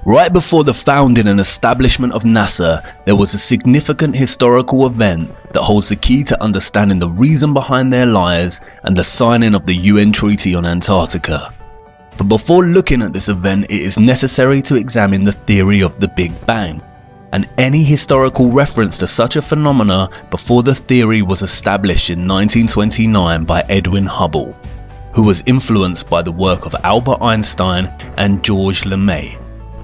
Right before the founding and establishment of NASA, there was a significant historical event that holds the key to understanding the reason behind their lies and the signing of the UN Treaty on Antarctica. But before looking at this event, it is necessary to examine the theory of the Big Bang, and any historical reference to such a phenomena before the theory was established in 1929 by Edwin Hubble, who was influenced by the work of Albert Einstein and Georges Lemay.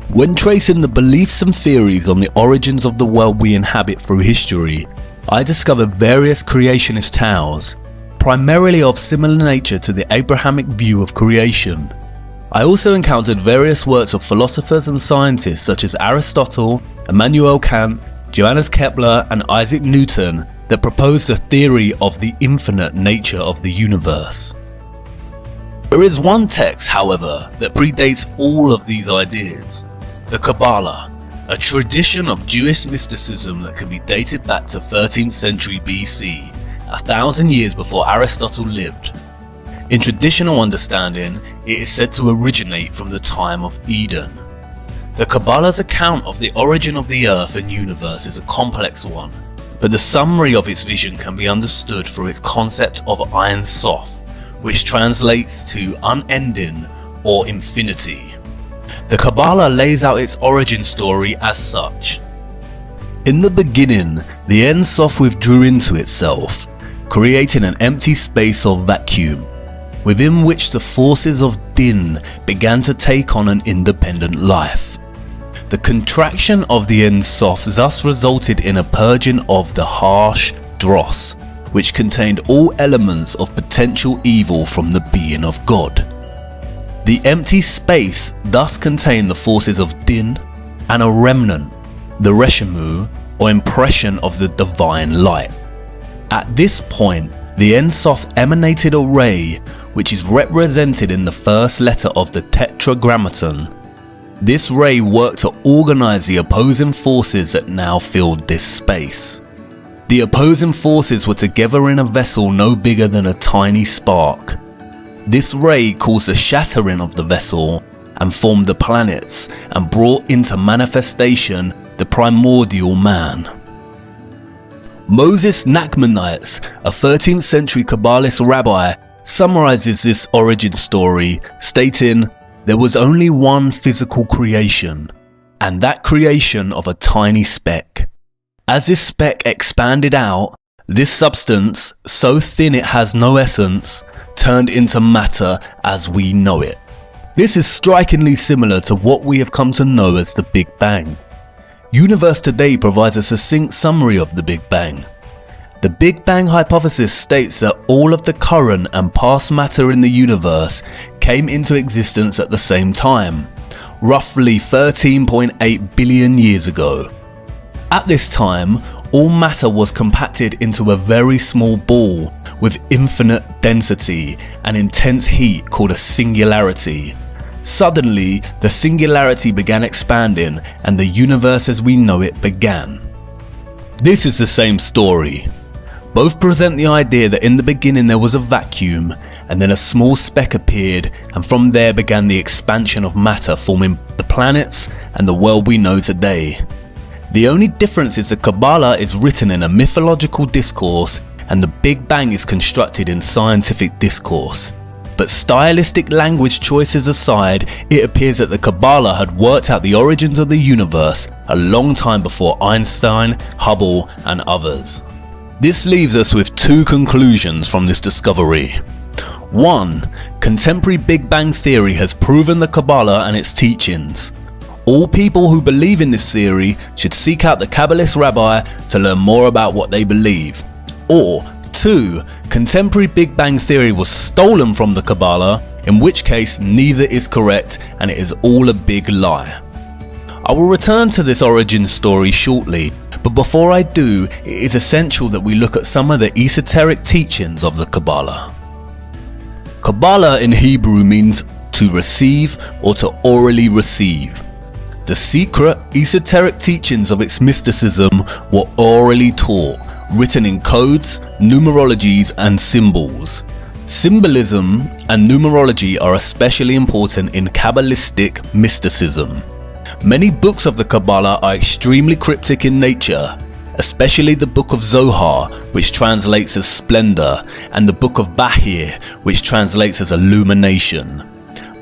When tracing the beliefs and theories on the origins of the world we inhabit through history, I discovered various creationist tales, primarily of similar nature to the Abrahamic view of creation. I also encountered various works of philosophers and scientists such as Aristotle, Immanuel Kant, Johannes Kepler and Isaac Newton that proposed a theory of the infinite nature of the universe. There is one text, however, that predates all of these ideas. The Kabbalah, a tradition of Jewish mysticism that can be dated back to 13th century BC, 1,000 years before Aristotle lived. In traditional understanding, it is said to originate from the time of Eden. The Kabbalah's account of the origin of the earth and universe is a complex one, but the summary of its vision can be understood through its concept of Ein Sof, which translates to unending or infinity. The Kabbalah lays out its origin story as such. In the beginning, the Ein Sof withdrew into itself, creating an empty space or vacuum, within which the forces of Din began to take on an independent life. The contraction of the Ein Sof thus resulted in a purging of the harsh dross, which contained all elements of potential evil from the being of God. The empty space thus contained the forces of Din and a remnant, the Reshimu, or impression of the divine light. At this point, the Ein Sof emanated a ray, which is represented in the first letter of the Tetragrammaton. This ray worked to organize the opposing forces that now filled this space. The opposing forces were together in a vessel no bigger than a tiny spark. This ray caused a shattering of the vessel and formed the planets and brought into manifestation the primordial man. Moses Nachmanides, a 13th century Kabbalist rabbi, summarizes this origin story, stating, "There was only one physical creation, and that creation of a tiny speck. As this speck expanded out, this substance, so thin it has no essence, turned into matter as we know it." This is strikingly similar to what we have come to know as the Big Bang. Universe Today provides a succinct summary of the Big Bang. The Big Bang hypothesis states that all of the current and past matter in the universe came into existence at the same time, roughly 13.8 billion years ago. At this time, all matter was compacted into a very small ball with infinite density and intense heat called a singularity. Suddenly, the singularity began expanding and the universe as we know it began. This is the same story. Both present the idea that in the beginning there was a vacuum, and then a small speck appeared, and from there began the expansion of matter, forming the planets and the world we know today. The only difference is the Kabbalah is written in a mythological discourse and the Big Bang is constructed in scientific discourse. But stylistic language choices aside, it appears that the Kabbalah had worked out the origins of the universe a long time before Einstein, Hubble and others. This leaves us with two conclusions from this discovery. 1. Contemporary Big Bang theory has proven the Kabbalah and its teachings. All people who believe in this theory should seek out the Kabbalist rabbi to learn more about what they believe. Or 2. Contemporary Big Bang theory was stolen from the Kabbalah, in which case neither is correct and it is all a big lie. I will return to this origin story shortly, but before I do, it is essential that we look at some of the esoteric teachings of the Kabbalah. Kabbalah in Hebrew means to receive or to orally receive. The secret, esoteric teachings of its mysticism were orally taught, written in codes, numerologies and symbols. Symbolism and numerology are especially important in Kabbalistic mysticism. Many books of the Kabbalah are extremely cryptic in nature, especially the Book of Zohar, which translates as splendor, and the Book of Bahir, which translates as illumination.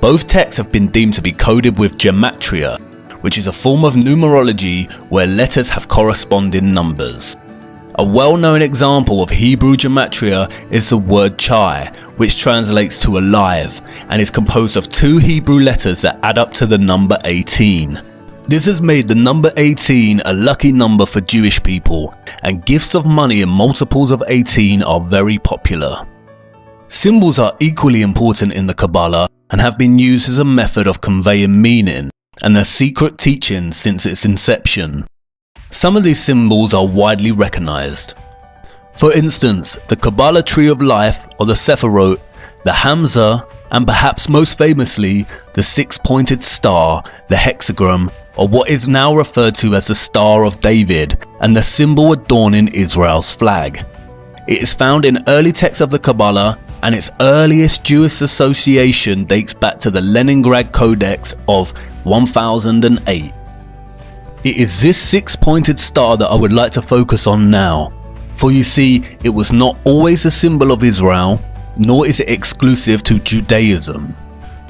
Both texts have been deemed to be coded with gematria, which is a form of numerology where letters have corresponding numbers. A well-known example of Hebrew gematria is the word chai, which translates to alive, and is composed of 2 Hebrew letters that add up to the number 18. This has made the number 18 a lucky number for Jewish people, and gifts of money in multiples of 18 are very popular. Symbols are equally important in the Kabbalah and have been used as a method of conveying meaning and a secret teaching since its inception. Some of these symbols are widely recognized. For instance, the Kabbalah Tree of Life, or the Sephirot, the Hamza, and perhaps most famously, the 6-pointed star, the hexagram, or what is now referred to as the Star of David, and the symbol adorning Israel's flag. It is found in early texts of the Kabbalah, and its earliest Jewish association dates back to the Leningrad Codex of 1008. It is this 6-pointed star that I would like to focus on now, for you see, it was not always a symbol of Israel, nor is it exclusive to Judaism.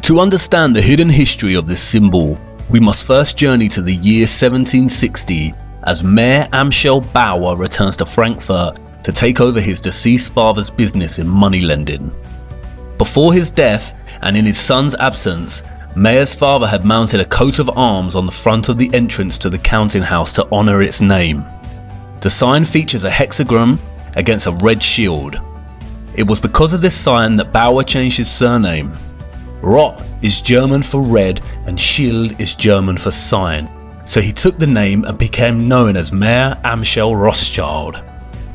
To understand the hidden history of this symbol, we must first journey to the year 1760 as Mayor Amschel Bauer returns to Frankfurt to take over his deceased father's business in money lending. Before his death and in his son's absence, Mayer's father had mounted a coat of arms on the front of the entrance to the counting house to honour its name. The sign features a hexagram against a red shield. It was because of this sign that Bauer changed his surname. Rot is German for red and Schild is German for sign, so he took the name and became known as Mayer Amschel Rothschild.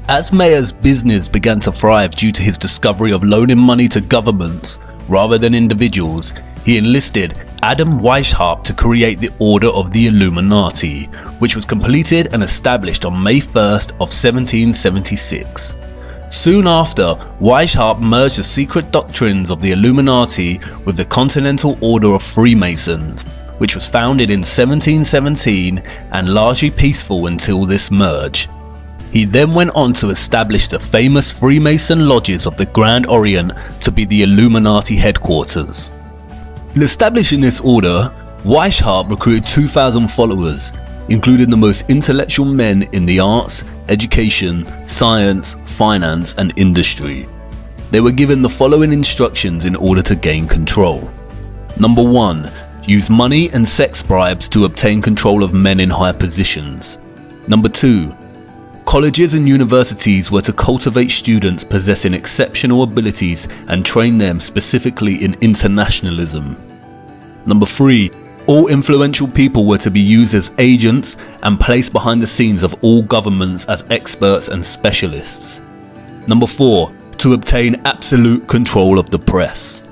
As Mayer's business began to thrive due to his discovery of loaning money to governments rather than individuals, he enlisted Adam Weishaupt to create the Order of the Illuminati, which was completed and established on May 1st of 1776. Soon after, Weishaupt merged the secret doctrines of the Illuminati with the Continental Order of Freemasons, which was founded in 1717 and largely peaceful until this merge. He then went on to establish the famous Freemason lodges of the Grand Orient to be the Illuminati headquarters. In establishing this order, Weishaupt recruited 2,000 followers, including the most intellectual men in the arts, education, science, finance and industry. They were given the following instructions in order to gain control. Number 1. Use money and sex bribes to obtain control of men in high positions. Number 2. Colleges and universities were to cultivate students possessing exceptional abilities and train them specifically in internationalism. Number 3. All influential people were to be used as agents and placed behind the scenes of all governments as experts and specialists. Number 4. To obtain absolute control of the press.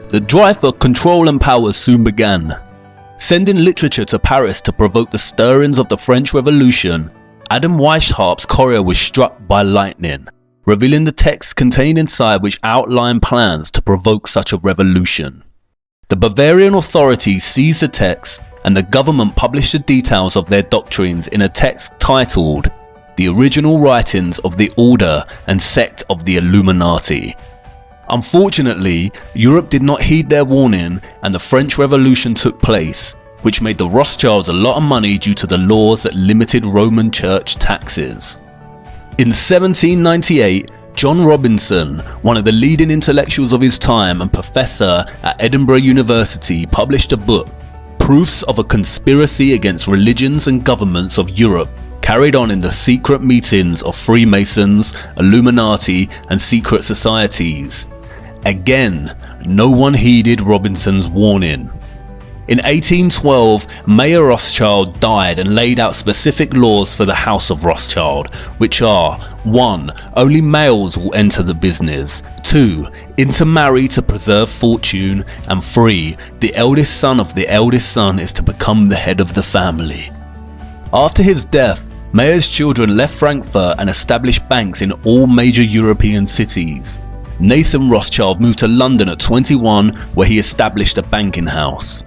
The drive for control and power soon began. Sending literature to Paris to provoke the stirrings of the French Revolution, Adam Weishaupt's courier was struck by lightning, revealing the text contained inside which outlined plans to provoke such a revolution. The Bavarian authorities seized the text and the government published the details of their doctrines in a text titled The Original Writings of the Order and Sect of the Illuminati. Unfortunately, Europe did not heed their warning and the French Revolution took place, which made the Rothschilds a lot of money due to the laws that limited Roman Church taxes. In 1798, John Robinson, one of the leading intellectuals of his time and professor at Edinburgh University, published a book, Proofs of a Conspiracy Against Religions and Governments of Europe, carried on in the secret meetings of Freemasons, Illuminati and secret societies. Again, no one heeded Robinson's warning. In 1812, Mayer Rothschild died and laid out specific laws for the House of Rothschild, which are 1. Only males will enter the business, 2. Intermarry to preserve fortune, and 3. The eldest son of the eldest son is to become the head of the family. After his death, Mayer's children left Frankfurt and established banks in all major European cities. Nathan Rothschild moved to London at 21, where he established a banking house.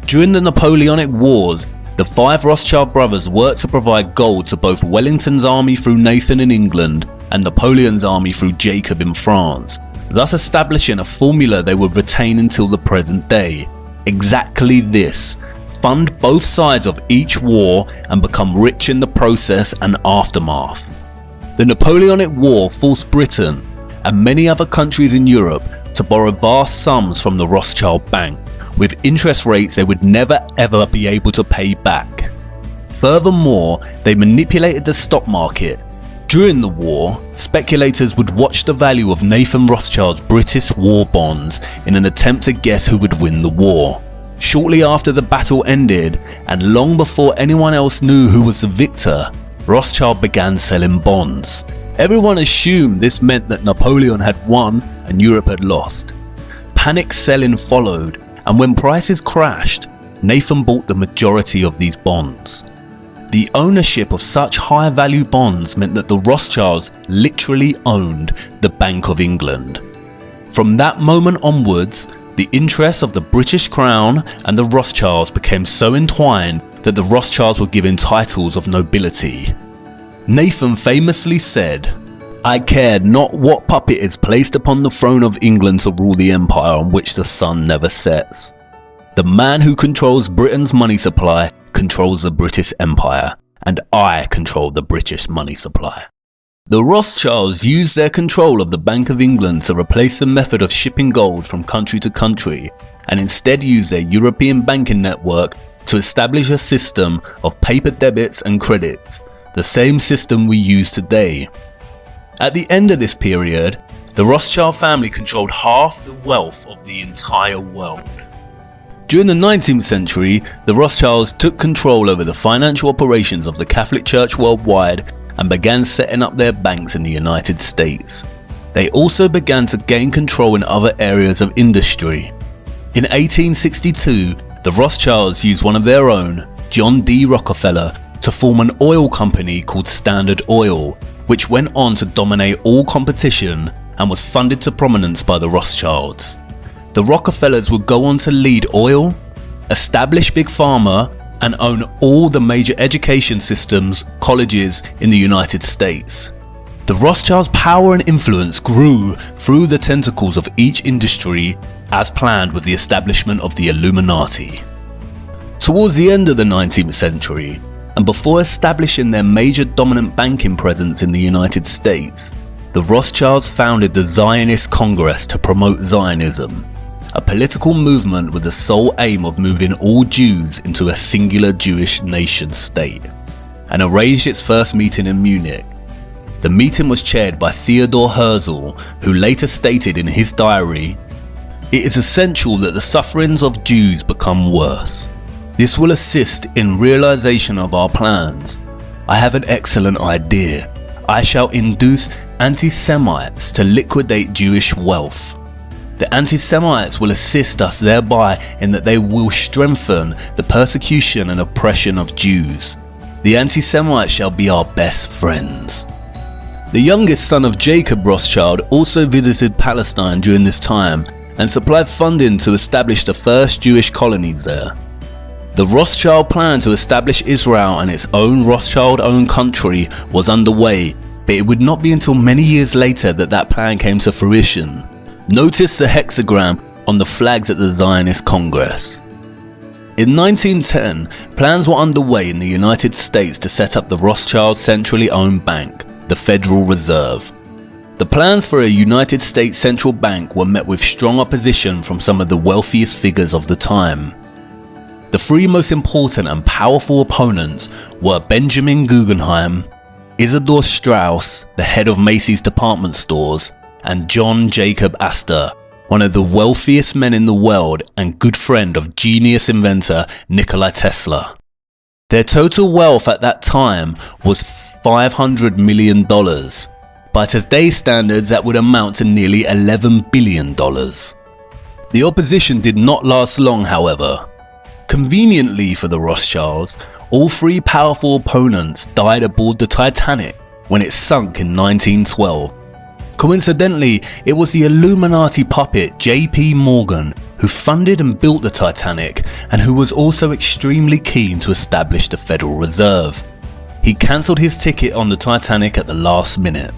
During the Napoleonic Wars, the 5 Rothschild brothers worked to provide gold to both Wellington's army through Nathan in England and Napoleon's army through Jacob in France, thus establishing a formula they would retain until the present day. Exactly this: fund both sides of each war and become rich in the process and aftermath. The Napoleonic War forced Britain and many other countries in Europe to borrow vast sums from the Rothschild Bank, with interest rates they would never ever be able to pay back. Furthermore, they manipulated the stock market. During the war, speculators would watch the value of Nathan Rothschild's British war bonds in an attempt to guess who would win the war. Shortly after the battle ended, and long before anyone else knew who was the victor, Rothschild began selling bonds. Everyone assumed this meant that Napoleon had won and Europe had lost. Panic selling followed, and when prices crashed, Nathan bought the majority of these bonds. The ownership of such high value bonds meant that the Rothschilds literally owned the Bank of England. From that moment onwards, the interests of the British Crown and the Rothschilds became so entwined that the Rothschilds were given titles of nobility. Nathan famously said, "I cared not what puppet is placed upon the throne of England to rule the empire on which the sun never sets. The man who controls Britain's money supply controls the British Empire, and I control the British money supply." The Rothschilds used their control of the Bank of England to replace the method of shipping gold from country to country, and instead used their European banking network to establish a system of paper debits and credits, the same system we use today. At the end of this period, the Rothschild family controlled half the wealth of the entire world. During the 19th century, the Rothschilds took control over the financial operations of the Catholic Church worldwide and began setting up their banks in the United States. They also began to gain control in other areas of industry. In 1862, the Rothschilds used one of their own, John D. Rockefeller, to form an oil company called Standard Oil, which went on to dominate all competition and was funded to prominence by the Rothschilds. The Rockefellers would go on to lead oil, establish Big Pharma, and own all the major education systems, colleges in the United States. The Rothschilds' power and influence grew through the tentacles of each industry as planned with the establishment of the Illuminati. Towards the end of the 19th century, and before establishing their major dominant banking presence in the United States, the Rothschilds founded the Zionist Congress to promote Zionism, a political movement with the sole aim of moving all Jews into a singular Jewish nation state, and arranged its first meeting in Munich. The meeting was chaired by Theodor Herzl, who later stated in his diary, "It is essential that the sufferings of Jews become worse. This will assist in realization of our plans. I have an excellent idea. I shall induce anti-Semites to liquidate Jewish wealth. The anti-Semites will assist us thereby in that they will strengthen the persecution and oppression of Jews. The anti-Semites shall be our best friends." The youngest son of Jacob Rothschild also visited Palestine during this time and supplied funding to establish the first Jewish colonies there. The Rothschild plan to establish Israel and its own Rothschild-owned country was underway, but it would not be until many years later that that plan came to fruition. Notice the hexagram on the flags at the Zionist Congress. In 1910, plans were underway in the United States to set up the Rothschild centrally owned bank, the Federal Reserve. The plans for a United States central bank were met with strong opposition from some of the wealthiest figures of the time. The 3 most important and powerful opponents were Benjamin Guggenheim, Isidor Straus, the head of Macy's department stores, and John Jacob Astor, one of the wealthiest men in the world and good friend of genius inventor Nikola Tesla. Their total wealth at that time was $500 million. By today's standards, that would amount to nearly $11 billion. The opposition did not last long, however. Conveniently for the Rothschilds, all 3 powerful opponents died aboard the Titanic when it sunk in 1912. Coincidentally, it was the Illuminati puppet J.P. Morgan who funded and built the Titanic and who was also extremely keen to establish the Federal Reserve. He cancelled his ticket on the Titanic at the last minute.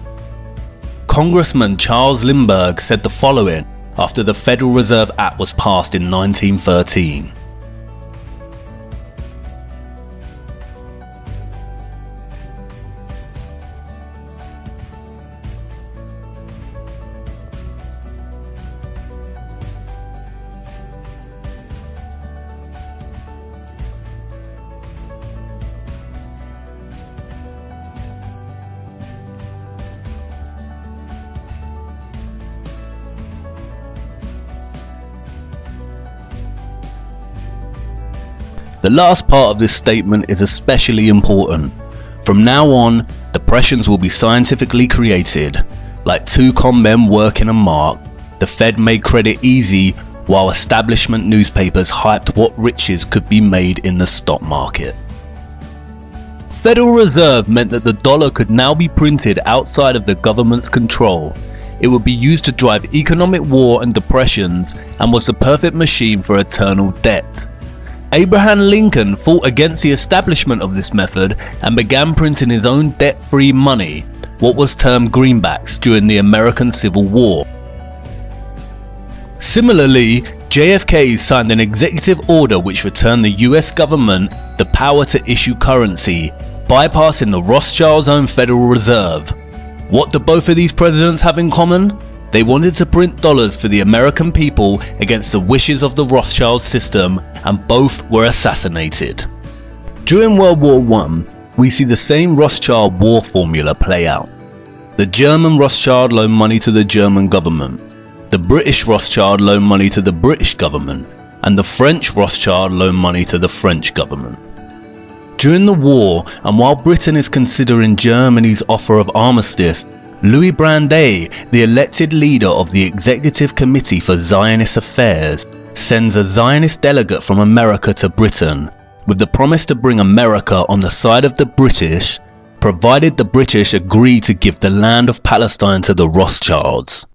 Congressman Charles Lindbergh said the following after the Federal Reserve Act was passed in 1913. The last part of this statement is especially important. From now on, depressions will be scientifically created. Like two con men working a mark, the Fed made credit easy while establishment newspapers hyped what riches could be made in the stock market. Federal Reserve meant that the dollar could now be printed outside of the government's control. It would be used to drive economic war and depressions and was the perfect machine for eternal debt. Abraham Lincoln fought against the establishment of this method and began printing his own debt-free money, what was termed greenbacks, during the American Civil War. Similarly, JFK signed an executive order which returned the US government the power to issue currency, bypassing the Rothschilds' own Federal Reserve. What do both of these presidents have in common? They wanted to print dollars for the American people against the wishes of the Rothschild system, and both were assassinated. During World War I, we see the same Rothschild war formula play out. The German Rothschild loaned money to the German government, the British Rothschild loaned money to the British government, and the French Rothschild loaned money to the French government. During the war, and while Britain is considering Germany's offer of armistice, Louis Brandeis, the elected leader of the Executive Committee for Zionist Affairs, sends a Zionist delegate from America to Britain, with the promise to bring America on the side of the British, provided the British agree to give the land of Palestine to the Rothschilds.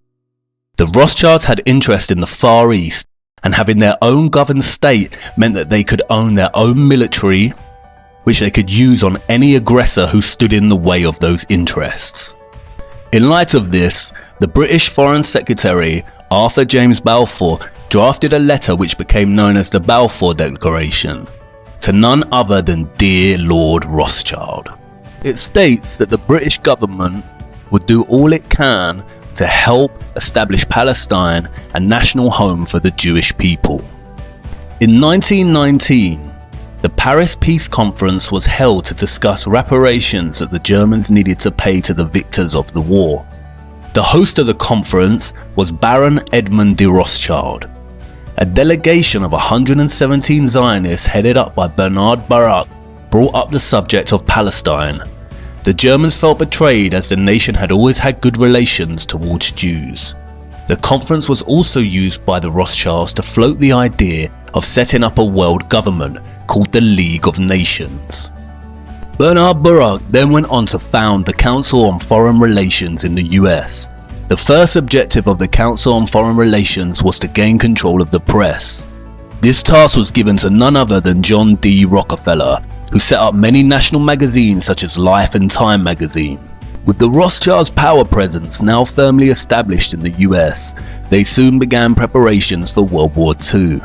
The Rothschilds had interest in the Far East, and having their own governed state meant that they could own their own military, which they could use on any aggressor who stood in the way of those interests. In light of this, the British Foreign Secretary, Arthur James Balfour, drafted a letter which became known as the Balfour Declaration, to none other than dear Lord Rothschild. It states that the British government would do all it can to help establish Palestine a national home for the Jewish people. In 1919, the Paris Peace Conference was held to discuss reparations that the Germans needed to pay to the victors of the war. The host of the conference was Baron Edmund de Rothschild. A delegation of 117 Zionists headed up by Bernard Baruch brought up the subject of Palestine. The Germans felt betrayed as the nation had always had good relations towards Jews. The conference was also used by the Rothschilds to float the idea of setting up a world government called the League of Nations. Bernard Baruch then went on to found the Council on Foreign Relations in the US. The first objective of the Council on Foreign Relations was to gain control of the press. This task was given to none other than John D. Rockefeller, who set up many national magazines such as Life and Time magazine. With the Rothschilds' power presence now firmly established in the US, they soon began preparations for World War II.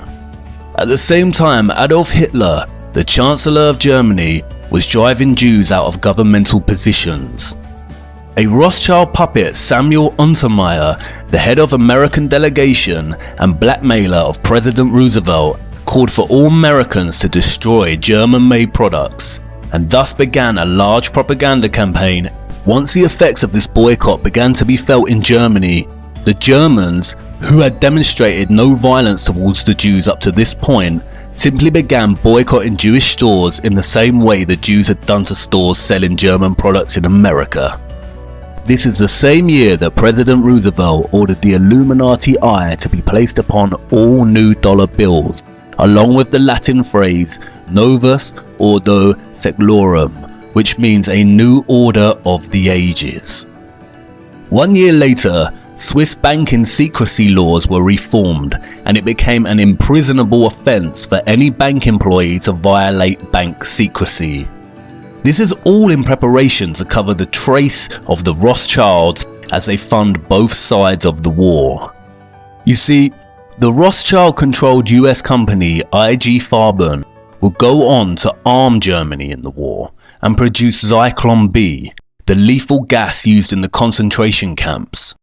At the same time, Adolf Hitler, the Chancellor of Germany, was driving Jews out of governmental positions. A Rothschild puppet, Samuel Untermyer, the head of American delegation and blackmailer of President Roosevelt, called for all Americans to destroy German-made products, and thus began a large propaganda campaign. Once the effects of this boycott began to be felt in Germany, the Germans, who had demonstrated no violence towards the Jews up to this point, simply began boycotting Jewish stores in the same way the Jews had done to stores selling German products in America. This is the same year that President Roosevelt ordered the Illuminati eye to be placed upon all new dollar bills, along with the Latin phrase Novus Ordo Seclorum, which means a new order of the ages. 1 year later, Swiss banking secrecy laws were reformed, and it became an imprisonable offence for any bank employee to violate bank secrecy. This is all in preparation to cover the trace of the Rothschilds as they fund both sides of the war. You see, the Rothschild-controlled US company IG Farben would go on to arm Germany in the war and produce Zyklon B, the lethal gas used in the concentration camps.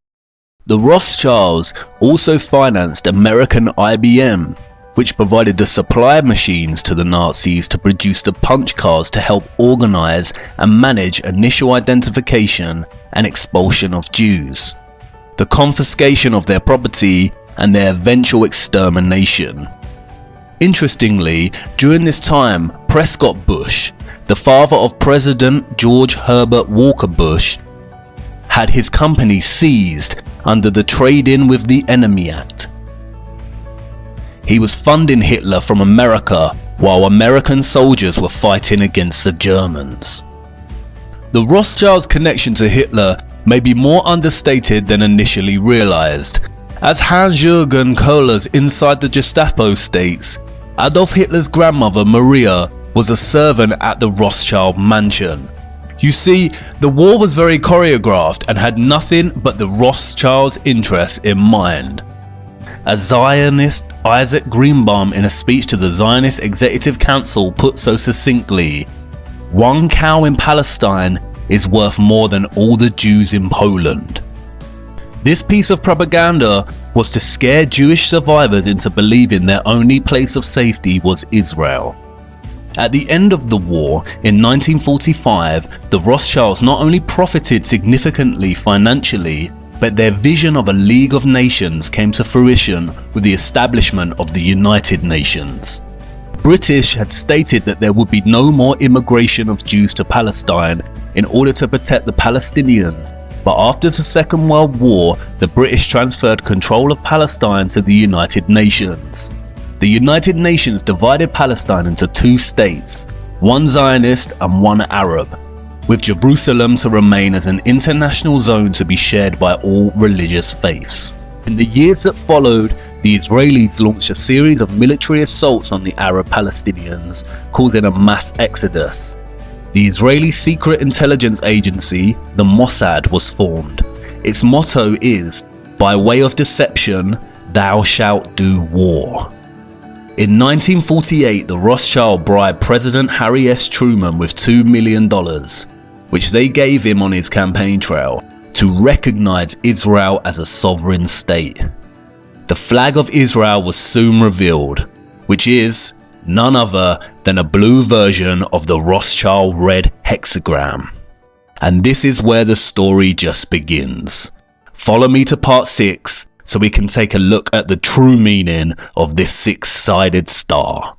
The Rothschilds also financed American IBM, which provided the supply machines to the Nazis to produce the punch cards to help organize and manage initial identification and expulsion of Jews, the confiscation of their property, and their eventual extermination. Interestingly, during this time, Prescott Bush, the father of President George Herbert Walker Bush, had his company seized under the Trade-in with the Enemy Act. He was funding Hitler from America while American soldiers were fighting against the Germans. The Rothschilds' connection to Hitler may be more understated than initially realized. As Hans-Jürgen Kohler's Inside the Gestapo states, Adolf Hitler's grandmother Maria was a servant at the Rothschild mansion. You see, the war was very choreographed and had nothing but the Rothschilds' interests in mind. As Zionist Isaac Greenbaum in a speech to the Zionist Executive Council put so succinctly, "One cow in Palestine is worth more than all the Jews in Poland." This piece of propaganda was to scare Jewish survivors into believing their only place of safety was Israel. At the end of the war, in 1945, the Rothschilds not only profited significantly financially, but their vision of a League of Nations came to fruition with the establishment of the United Nations. British had stated that there would be no more immigration of Jews to Palestine in order to protect the Palestinians, but after the Second World War, the British transferred control of Palestine to the United Nations. The United Nations divided Palestine into two states, one Zionist and one Arab, with Jerusalem to remain as an international zone to be shared by all religious faiths. In the years that followed, the Israelis launched a series of military assaults on the Arab Palestinians, causing a mass exodus. The Israeli secret intelligence agency, the Mossad, was formed. Its motto is, "By way of deception, thou shalt do war." In 1948, the Rothschild bribed President Harry S. Truman with $2 million, which they gave him on his campaign trail, to recognize Israel as a sovereign state. The flag of Israel was soon revealed, which is none other than a blue version of the Rothschild red hexagram. And this is where the story just begins. Follow me to part 6 so we can take a look at the true meaning of this 6-sided star.